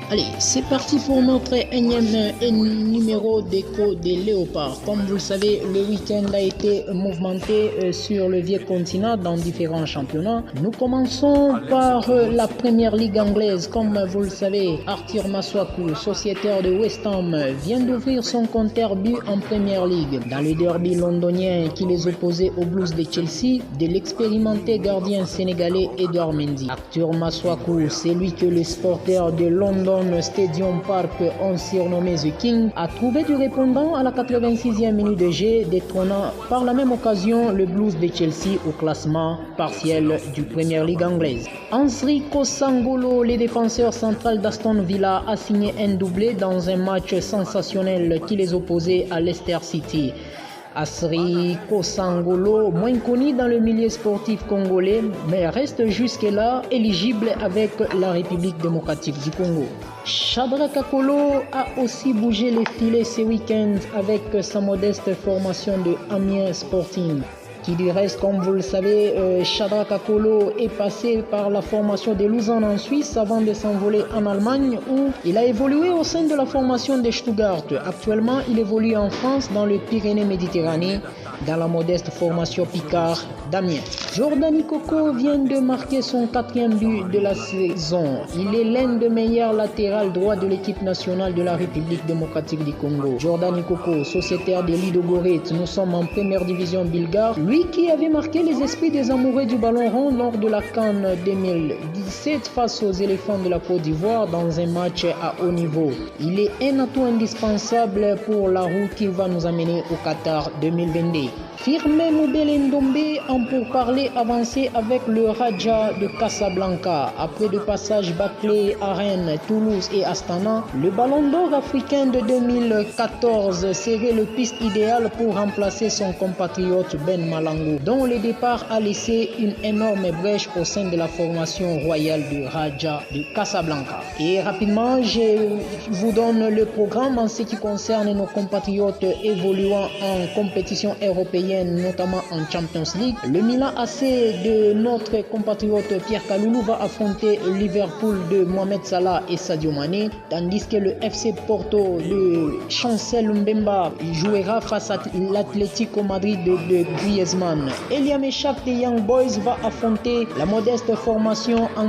Allez, c'est parti pour notre énième numéro d'écho des léopards. Comme vous le savez, le week-end a été mouvementé sur le vieux continent dans différents championnats. Nous commençons par la première ligue anglaise. Comme vous le savez, Arthur Masuaku, sociétaire de West Ham, vient d'ouvrir son compteur but en première ligue. Dans le derby londonien qui les opposait aux Blues de Chelsea, de l'expérimenté gardien sénégalais Edouard Mendy. Arthur Masuaku, c'est lui que les supporters de London Stadium Park ont surnommé The King, a trouvé du répondant à la 86e minute de jeu, détrônant par la même occasion le Blues de Chelsea au classement partiel du Premier League anglaise. Ansri Kosangolo, le défenseur central d'Aston Villa, a signé un doublé dans un match sensationnel qui les opposait à Leicester City. Ansri Kosangolo, moins connu dans le milieu sportif congolais, mais reste jusque-là éligible avec la République démocratique du Congo. Shadrack Akolo a aussi bougé les filets ce week-end avec sa modeste formation de Amiens Sporting. Qui du reste, comme vous le savez, Shadrack Akolo est passé par la formation de Lausanne en Suisse avant de s'envoler en Allemagne où il a évolué au sein de la formation de Stuttgart. Actuellement, il évolue en France dans le Pyrénées-Méditerranée dans la modeste formation Picard d'Amiens. Jordan Ikoko vient de marquer son 4e but de la saison. Il est l'un des meilleurs latérales droits de l'équipe nationale de la République démocratique du Congo. Jordan Ikoko, sociétaire de Ludogorets, nous sommes en première division bulgare. Lui qui avait marqué les esprits des amoureux du ballon rond lors de la CAN 2017 face aux éléphants de la Côte d'Ivoire dans un match à haut niveau. Il est un atout indispensable pour la route qui va nous amener au Qatar 2022. Firmin Moubele Ndombe en pourparlers avancé avec le Raja de Casablanca. Après deux passages bâclés à Rennes, Toulouse et Astana, le Ballon d'Or africain de 2014 serait le piste idéal pour remplacer son compatriote Ben Malango, dont le départ a laissé une énorme brèche au sein de la formation royale du Raja de Casablanca. Et rapidement, je vous donne le programme en ce qui concerne nos compatriotes évoluant en compétition européenne, notamment en Champions League. Le Milan AC de notre compatriote Pierre Kaloulou va affronter Liverpool de Mohamed Salah et Sadio Mané, tandis que le FC Porto de Chancel Mbemba jouera face à l'Atlético Madrid de Griezmann. Elia Meshak des Young Boys va affronter la modeste formation en